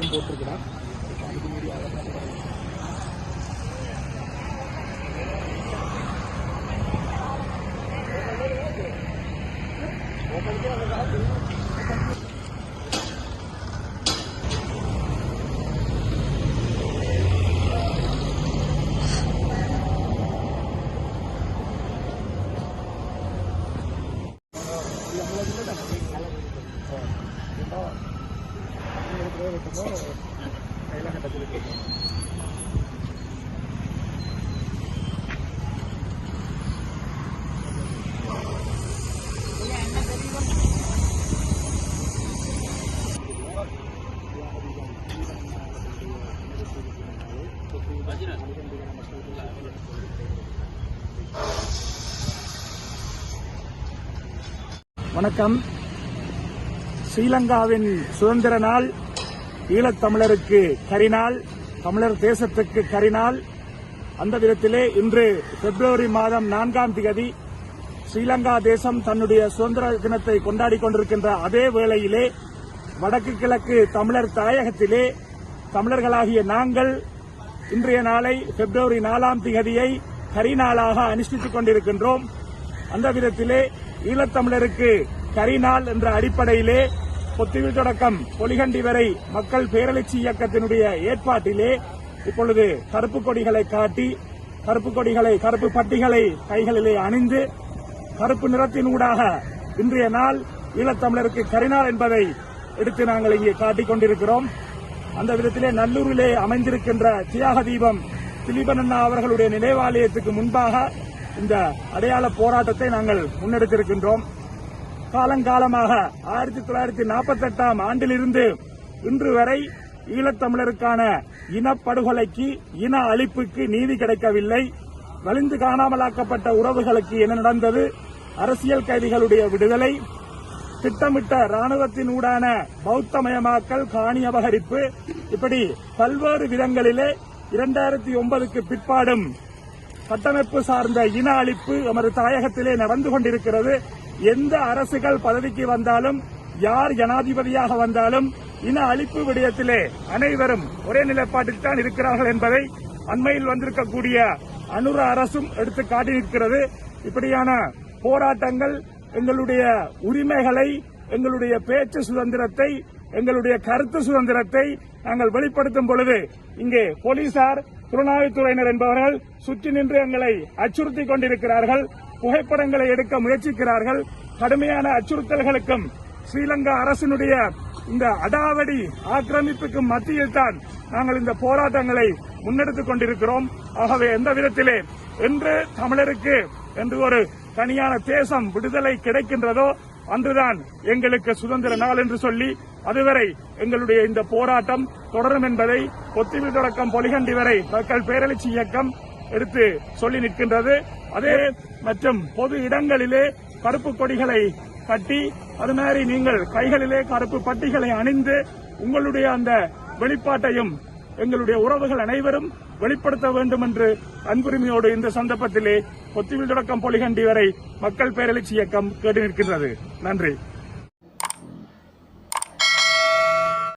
ஃபிளாகும் போட்டிருக்கிறார். வணக்கம். ஸ்ரீலங்காவின் சுதந்திர நாள், ஈழத்தமிழருக்கு கரிநாள், தமிழர் தேசத்துக்கு கரிநாள். அந்த விதத்திலே இன்று பிப்ரவரி மாதம் 4ஆம் தேதி ஸ்ரீலங்கா தேசம் தன்னுடைய சுதந்திர தினத்தை கொண்டாடிக் கொண்டிருக்கின்ற அதே வேளையிலே வடக்கு கிழக்கு தமிழர் தாயகத்திலே தமிழர்களாகிய நாங்கள் இன்றைய நாளை பிப்ரவரி 4ஆம் தேதியை கரிநாளாக அனுஷ்டித்துக் கொண்டிருக்கின்றோம். அந்த விதத்திலே ஈழத்தமிழருக்கு கரிநாள் என்ற அடிப்படையிலே பொத்துவில் தொடக்கம் பொலிகண்டி வரை மக்கள் பேரெழுச்சி இயக்கத்தினுடைய ஏற்பாட்டிலே இப்பொழுது கருப்பு கொடிகளை காட்டி, கருப்பு பட்டிகளை கைகளிலே அணிந்து, கருப்பு நிறத்தினூடாக இன்றைய நாள் ஈழத்தமிழருக்கு கரிநாள் என்பதை எடுத்து நாங்கள் இங்கே காட்டிக் கொண்டிருக்கிறோம். அந்த விதத்திலே நல்லூரிலே அமைந்திருக்கின்ற தியாக தீபம் திலீபன் அவர்களுடைய நினைவாலயத்துக்கு முன்பாக இந்த அடையாள போராட்டத்தை நாங்கள் முன்னெடுத்திருக்கின்றோம். காலங்காலமாக 1948ஆம் ஆண்டிலிருந்து இன்று வரை ஈழத்தமிழருக்கான இனப்படுகொலைக்கு, இன அழிப்புக்கு நீதி கிடைக்கவில்லை. வலிந்து காணாமலாக்கப்பட்ட உறவுகளுக்கு என்ன நடந்தது, அரசியல் கைதிகளுடைய விடுதலை, திட்டமிட்ட ராணுவத்தினூடான பௌத்தமயமாக்கல், காணி அபகரிப்பு, இப்படி பல்வேறு விதங்களிலே 2009க்கு பிற்பாடும் கட்டமைப்பு சார்ந்த இன அழிப்பு நமது தாயகத்திலே நடந்து கொண்டிருக்கிறது. எந்த அரசுகள் பதவிக்கு வந்தாலும், யார் ஜனாதிபதியாக வந்தாலும் இன அழிப்பு விடயத்திலே அனைவரும் ஒரே நிலைப்பாட்டில் தான் இருக்கிறார்கள் என்பதை அண்மையில் வந்திருக்கக்கூடிய அனுர அரசும் எடுத்து காட்டி நிற்கிறது. இப்படியான போராட்டங்கள் எங்களுடைய உரிமைகளை, எங்களுடைய பேச்சு சுதந்திரத்தை, எங்களுடைய கருத்து சுதந்திரத்தை நாங்கள் வெளிப்படுத்தும் பொழுது இங்கே போலீசார், புலனாய்வுத்துறையினர் என்பவர்கள் சுற்றி நின்று எங்களை அச்சுறுத்திக் கொண்டிருக்கிறார்கள். புகைப்படங்களை எடுக்க முயற்சிக்கிறார்கள். கடுமையான அச்சுறுத்தல்களுக்கும் ஸ்ரீலங்கா அரசினுடைய இந்த அடாவடி ஆக்கிரமிப்புக்கும் மத்தியில் தான் நாங்கள் இந்த போராட்டங்களை முன்னெடுத்துக் கொண்டிருக்கிறோம். ஆகவே எந்த விதத்திலே என்று தமிழருக்கு என்று ஒரு தனியான தேசம் விடுதலை கிடைக்கின்றதோ அன்றுதான் எங்களுக்கு சுதந்திர நாள் என்று சொல்லி, அதுவரை எங்களுடைய இந்த போராட்டம் தொடரும் என்பதை பொத்துவில் தொடக்கம் பொலிகண்டி வரை மக்கள் பேரெழுச்சி இயக்கம் எடுத்து சொல்லி நிற்கின்றது. அதே மற்றும் பொது இடங்களிலே கருப்பு கொடிகளை கட்டி, அது மாதிரி நீங்கள் கைகளிலே கருப்பு பட்டிகளை அணிந்து உங்களுடைய அந்த வெளிப்பாட்டையும் எங்களுடைய உறவுகள் அனைவரும் வெளிப்படுத்த வேண்டும் என்று அன்புரிமையோடு இந்த சந்தர்ப்பத்திலே பொத்துவில் தொடக்கம் பொலிகண்டி வரை மக்கள் பேரெழுச்சி இயக்கம் கேட்டு நிற்கின்றது. நன்றி.